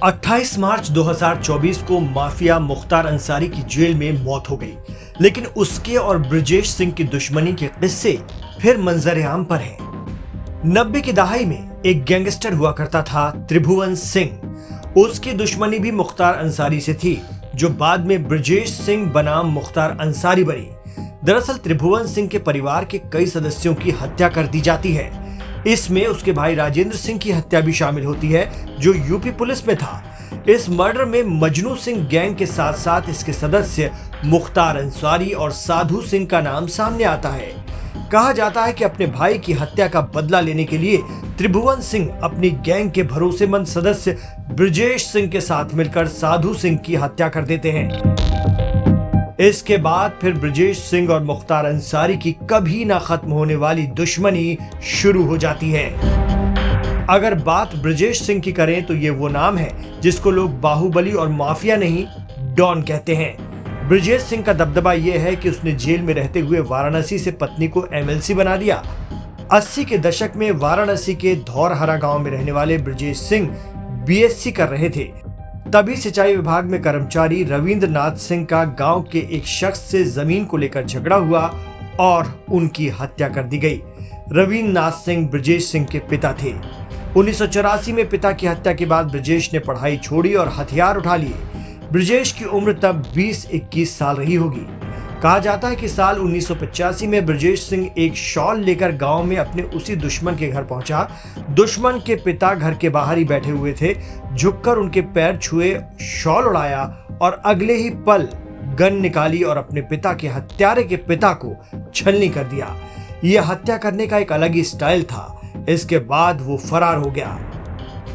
28 मार्च 2024 को माफिया मुख्तार अंसारी की जेल में मौत हो गई, लेकिन उसके और ब्रजेश सिंह की दुश्मनी के किस्से फिर मंजर-ए-आम पर हैं। 90 की दहाई में एक गैंगस्टर हुआ करता था त्रिभुवन सिंह। उसकी दुश्मनी भी मुख्तार अंसारी से थी, जो बाद में ब्रजेश सिंह बनाम मुख्तार अंसारी बनी। दरअसल त्रिभुवन सिंह के परिवार के कई सदस्यों की हत्या कर दी जाती है। इसमें उसके भाई राजेंद्र सिंह की हत्या भी शामिल होती है, जो यूपी पुलिस में था। इस मर्डर में मजनू सिंह गैंग के साथ साथ इसके सदस्य मुख्तार अंसारी और साधु सिंह का नाम सामने आता है। कहा जाता है कि अपने भाई की हत्या का बदला लेने के लिए त्रिभुवन सिंह अपनी गैंग के भरोसेमंद सदस्य ब्रजेश सिंह के साथ मिलकर साधु सिंह की हत्या कर देते हैं। इसके बाद फिर ब्रजेश सिंह और मुख्तार अंसारी की कभी ना खत्म होने वाली दुश्मनी शुरू हो जाती है। अगर बात ब्रजेश सिंह की करें तो ये वो नाम है जिसको लोग बाहुबली और माफिया नहीं, डॉन कहते हैं। ब्रजेश सिंह का दबदबा ये है कि उसने जेल में रहते हुए वाराणसी से पत्नी को एमएलसी बना दिया। 80 के दशक में वाराणसी के धौरहरा गांव में रहने वाले ब्रजेश सिंह बीएससी कर रहे थे। तभी सिंचाई विभाग में कर्मचारी रविंद्र नाथ सिंह का गांव के एक शख्स से जमीन को लेकर झगड़ा हुआ और उनकी हत्या कर दी गई। रविंद्र नाथ सिंह ब्रजेश सिंह के पिता थे। 1984 में पिता की हत्या के बाद ब्रजेश ने पढ़ाई छोड़ी और हथियार उठा लिए। ब्रजेश की उम्र तब 20-21 साल रही होगी। कहा जाता है कि साल 1985 में ब्रजेश सिंह एक शॉल लेकर गांव में अपने उसी दुश्मन के घर पहुंचा। दुश्मन के पिता घर के बाहर ही बैठे हुए थे। झुककर उनके पैर छुए, शॉल उड़ाया और अगले ही पल गन निकाली और अपने पिता के हत्यारे के पिता को छलनी कर दिया। यह हत्या करने का एक अलग ही स्टाइल था। इसके बाद वो फरार हो गया।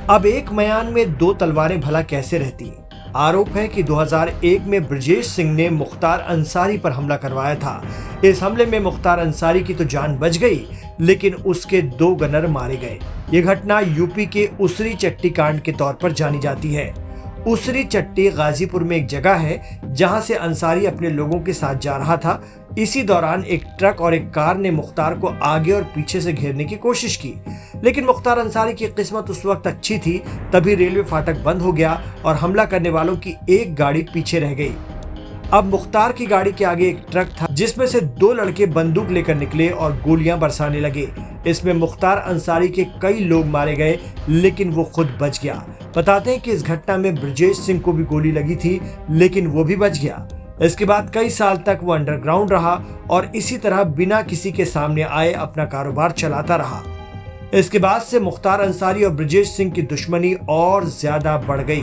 अब एक मयान में दो तलवारें भला कैसे रहती? आरोप है कि 2001 में ब्रजेश सिंह ने मुख्तार अंसारी पर हमला करवाया था। इस हमले में मुख्तार अंसारी की तो जान बच गई, लेकिन उसके 2 गनर मारे गए। ये घटना यूपी के उसरी चट्टी कांड के तौर पर जानी जाती है। उसरी चट्टी गाजीपुर में एक जगह है जहां से अंसारी अपने लोगों के साथ जा रहा था। इसी दौरान एक ट्रक और एक कार ने मुख्तार को आगे और पीछे से घेरने की कोशिश की, लेकिन मुख्तार अंसारी की किस्मत उस वक्त अच्छी थी। तभी रेलवे फाटक बंद हो गया और हमला करने वालों की एक गाड़ी पीछे रह गई। अब मुख्तार की गाड़ी के आगे एक ट्रक था, जिसमें से 2 लड़के बंदूक लेकर निकले और गोलियां बरसाने लगे। इसमें मुख्तार अंसारी के कई लोग मारे गए, लेकिन वो खुद बच गया। बताते हैं कि इस घटना में ब्रजेश सिंह को भी गोली लगी थी, लेकिन वो भी बच गया। इसके बाद कई साल तक वो अंडरग्राउंड रहा और इसी तरह बिना किसी के सामने आए अपना कारोबार चलाता रहा। इसके बाद से मुख्तार अंसारी और ब्रजेश सिंह की दुश्मनी और ज्यादा बढ़ गई।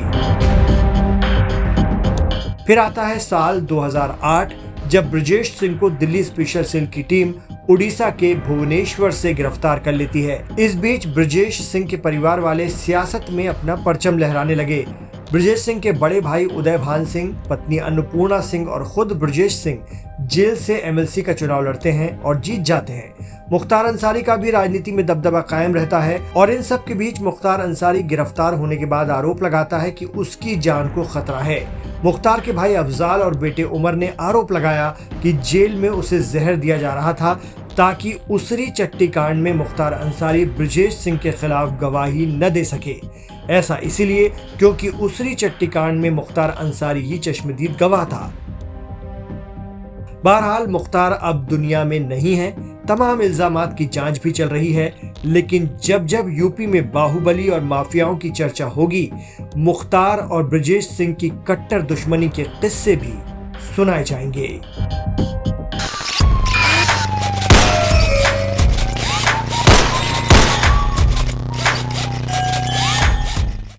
फिर आता है साल 2008, जब ब्रजेश सिंह को दिल्ली स्पेशल सेल की टीम उड़ीसा के भुवनेश्वर से गिरफ्तार कर लेती है। इस बीच ब्रजेश सिंह के परिवार वाले सियासत में अपना परचम लहराने लगे। ब्रजेश सिंह के बड़े भाई उदय भान सिंह, पत्नी अन्नपूर्णा सिंह और खुद ब्रजेश सिंह जेल से एमएलसी का चुनाव लड़ते हैं और जीत जाते हैं। मुख्तार अंसारी का भी राजनीति में दबदबा कायम रहता है और इन सब के बीच मुख्तार अंसारी गिरफ्तार होने के बाद आरोप लगाता है कि उसकी जान को खतरा है। मुख्तार के भाई अफजाल और बेटे उमर ने आरोप लगाया कि जेल में उसे जहर दिया जा रहा था, ताकि उसरी चट्टी कांड में मुख्तार अंसारी ब्रजेश सिंह के खिलाफ गवाही न दे सके। ऐसा इसीलिए क्योंकि उसरी चट्टी कांड में मुख्तार अंसारी ही चश्मदीद गवाह था। बहरहाल मुख्तार अब दुनिया में नहीं है। तमाम इल्जामात की जांच भी चल रही है, लेकिन जब जब यूपी में बाहुबली और माफियाओं की चर्चा होगी, मुख्तार और ब्रजेश सिंह की कट्टर दुश्मनी के किस्से भी सुनाए जाएंगे।